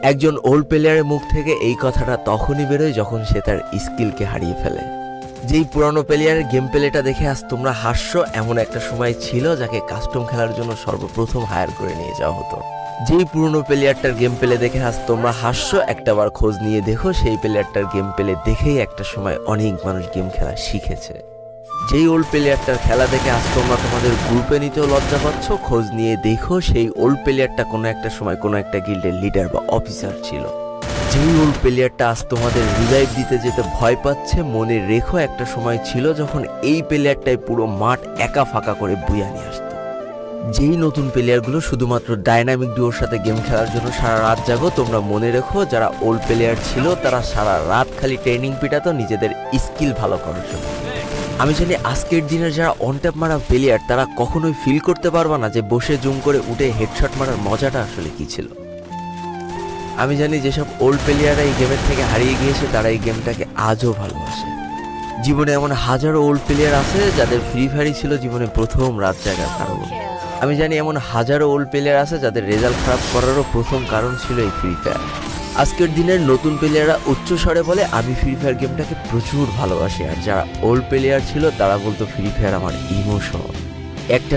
একজন ওল্ড প্লেয়ারের মুখ থেকে এই কথাটা তখনই বেরোয় যখন সে তার স্কিলকে হারিয়ে ফেলে। যেই পুরানো প্লেয়ারের গেম প্লেটা দেখে আজ তোমরা হাসছো, এমন একটা সময় ছিল যাকে কাস্টম খেলার জন্য সর্বপ্রথম হায়ার করে নিয়ে যাওয়া হতো। যেই পুরনো প্লেয়ারটার গেম প্লে দেখে আজ তোমরা হাসছো, একটাবার খোঁজ নিয়ে দেখো সেই প্লেয়ারটার গেম প্লে দেখেই একটা সময় অনেক মানুষ গেম খেলা শিখেছে। যেই ওল্ড প্লেয়ারটার খেলা দেখে আজ তোমরা তোমাদের গ্রুপে নিতেও লজ্জা পাচ্ছ, খোঁজ নিয়ে দেখো সেই ওল্ড প্লেয়ারটা কোনো একটা সময় কোনো একটা গিল্ডের লিডার বা অফিসার ছিল। যেই ওল্ড প্লেয়ারটা আজ তোমাদের রিভাইভ দিতে যেতে ভয় পাচ্ছে, মনে রেখো একটা সময় ছিল যখন এই প্লেয়ারটাই পুরো মাঠ একা ফাঁকা করে বুয়া নিয়ে আসতো। যেই নতুন প্লেয়ারগুলো শুধুমাত্র ডাইনামিক ডুয়োর সাথে গেম খেলার জন্য সারা রাত জাগো, তোমরা মনে রেখো যারা ওল্ড প্লেয়ার ছিল তারা সারা রাত খালি ট্রেনিং পিটাতো নিজেদের স্কিল ভালো করার জন্য। আমি জানি আজকের দিনের যারা অনট্যাপ মারা প্লেয়ার তারা কখনোই ফিল করতে পারবে না যে বসে জুম করে উঠে হেডশট মারার মজাটা আসলে কি ছিল। আমি জানি যেসব ওল্ড প্লেয়াররা এই গেমের থেকে হারিয়ে গিয়েছে তারা এই গেমটাকে আজও ভালোবাসে। জীবনে এমন হাজারো ওল্ড প্লেয়ার আছে যাদের ফ্রি ফায়ারই ছিল জীবনে প্রথম রাত জাগার কারণ। আমি জানি এমন হাজারো ওল্ড প্লেয়ার আছে যাদের রেজাল্ট খারাপ করারও প্রথম কারণ ছিল এই ফ্রি ফায়ার। আজকের দিনের নতুন প্লেয়াররা উচ্চস্বরে বলে আমি ফ্রি ফায়ার গেমটাকে প্রচুর ভালোবাসি, আর যারা ওল্ড প্লেয়ার ছিল তারা বলতো ফ্রি ফায়ার আমার ইমোশন। একটা